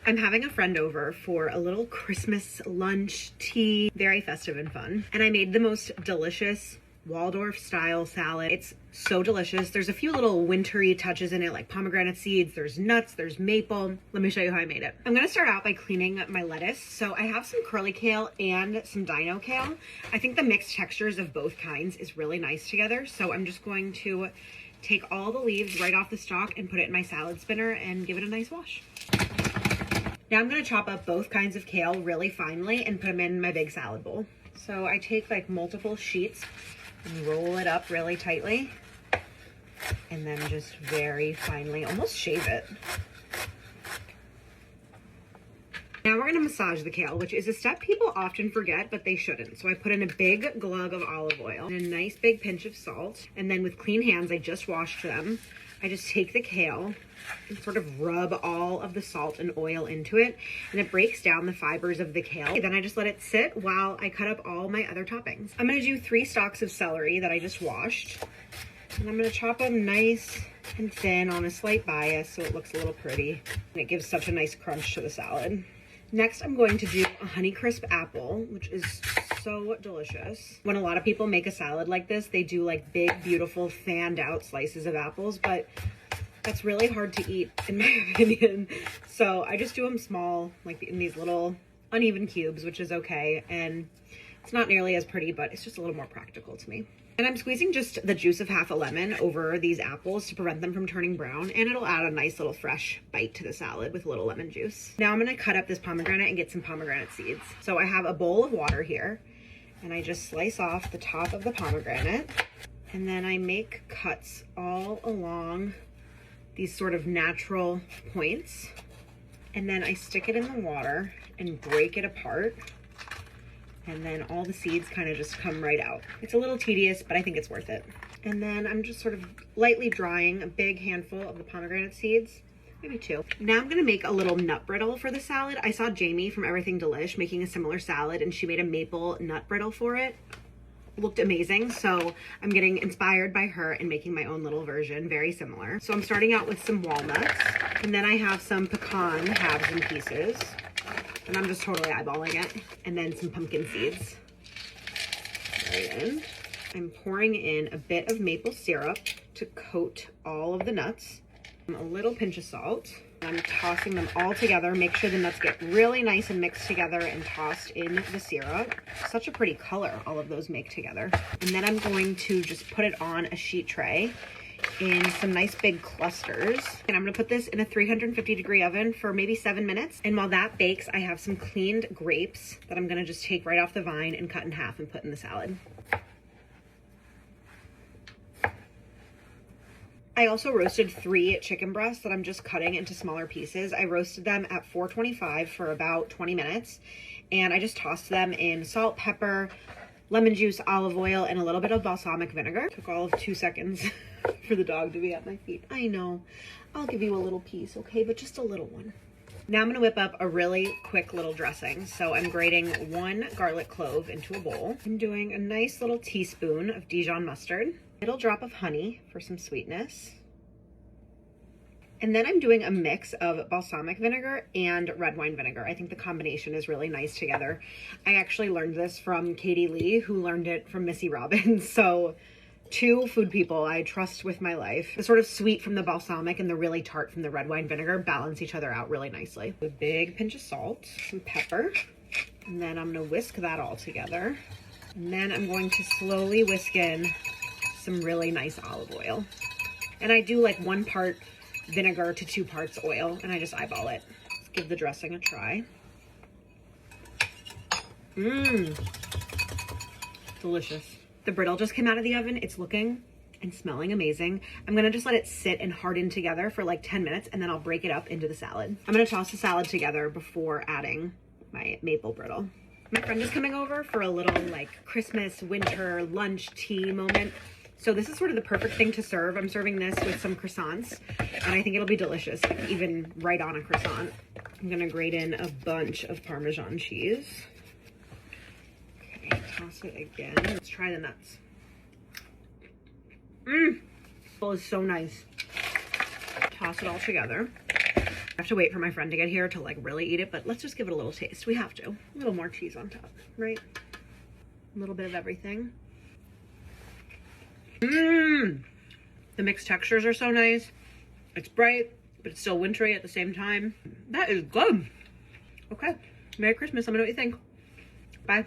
I'm having a friend over for a little Christmas lunch, tea, very festive and fun. And I made the most delicious Waldorf style salad. It's so delicious. There's a few little wintry touches in it, like pomegranate seeds, there's nuts, there's maple. Let me show you how I made it. I'm gonna start out by cleaning my lettuce. So I have some curly kale and some dino kale. I think the mixed textures of both kinds is really nice together. So I'm just going to take all the leaves right off the stalk and put it in my salad spinner and give it a nice wash. Now I'm gonna chop up both kinds of kale really finely and put them in my big salad bowl. So I take like multiple sheets and roll it up really tightly and then just very finely, almost shave it. Now we're gonna massage the kale, which is a step people often forget, but they shouldn't. So I put in a big glug of olive oil and a nice big pinch of salt. And then with clean hands, I just washed them. I just take the kale and sort of rub all of the salt and oil into it, and it breaks down the fibers of the kale. Then I just let it sit while I cut up all my other toppings. I'm gonna do 3 stalks of celery that I just washed, and I'm gonna chop them nice and thin on a slight bias so it looks a little pretty, and it gives such a nice crunch to the salad. Next, I'm going to do a Honeycrisp apple, which is so delicious. When a lot of people make a salad like this, they do like big, beautiful, fanned out slices of apples, but that's really hard to eat in my opinion. So I just do them small, like in these little uneven cubes, which is okay. And it's not nearly as pretty, but it's just a little more practical to me. And I'm squeezing just the juice of half a lemon over these apples to prevent them from turning brown, and it'll add a nice little fresh bite to the salad with a little lemon juice. Now I'm gonna cut up this pomegranate and get some pomegranate seeds. So I have a bowl of water here, and I just slice off the top of the pomegranate, and then I make cuts all along these sort of natural points, and then I stick it in the water and break it apart, and then all the seeds kind of just come right out. It's a little tedious, but I think it's worth it. And then I'm just sort of lightly drying a big handful of the pomegranate seeds, maybe 2. Now I'm gonna make a little nut brittle for the salad. I saw Jamie from Everything Delish making a similar salad, and she made a maple nut brittle for it. Looked amazing, so I'm getting inspired by her and making my own little version, very similar. So I'm starting out with some walnuts, and then I have some pecan halves and pieces, and I'm just totally eyeballing it, and then some pumpkin seeds right in. I'm pouring in a bit of maple syrup to coat all of the nuts, a little pinch of salt. I'm tossing them all together. Make sure the nuts get really nice and mixed together and tossed in the syrup. Such a pretty color all of those make together. And then I'm going to just put it on a sheet tray in some nice big clusters. And I'm gonna put this in a 350-degree oven for maybe 7 minutes. And while that bakes, I have some cleaned grapes that I'm gonna just take right off the vine and cut in half and put in the salad. I also roasted 3 chicken breasts that I'm just cutting into smaller pieces. I roasted them at 425 for about 20 minutes, and I just tossed them in salt, pepper, lemon juice, olive oil, and a little bit of balsamic vinegar. Took all of 2 seconds for the dog to be at my feet. I know. I'll give you a little piece, okay? But just a little one. Now I'm gonna whip up a really quick little dressing. So I'm grating 1 garlic clove into a bowl. I'm doing a nice little teaspoon of Dijon mustard, little drop of honey for some sweetness. And then I'm doing a mix of balsamic vinegar and red wine vinegar. I think the combination is really nice together. I actually learned this from Katie Lee, who learned it from Missy Robbins. So 2 food people I trust with my life. The sort of sweet from the balsamic and the really tart from the red wine vinegar balance each other out really nicely. A big pinch of salt, some pepper, and then I'm gonna whisk that all together. And then I'm going to slowly whisk in some really nice olive oil. And I do like 1 part vinegar to 2 parts oil, and I just eyeball it. Let's give the dressing a try. Delicious. The brittle just came out of the oven. It's looking and smelling amazing. I'm gonna just let it sit and harden together for like 10 minutes, and then I'll break it up into the salad. I'm gonna toss the salad together before adding my maple brittle. My friend is coming over for a little like Christmas, winter, lunch, tea moment. So this is sort of the perfect thing to serve. I'm serving this with some croissants, and I think it'll be delicious, like even right on a croissant. I'm gonna grate in a bunch of Parmesan cheese. Okay, toss it again. Let's try the nuts. It is so nice. Toss it all together. I have to wait for my friend to get here to like really eat it, but let's just give it a little taste. We have to. A little more cheese on top, right? A little bit of everything. Mmm. The mixed textures are so nice. It's bright, but it's still wintry at the same time. That is good. Okay. Merry Christmas. Let me know what you think. Bye.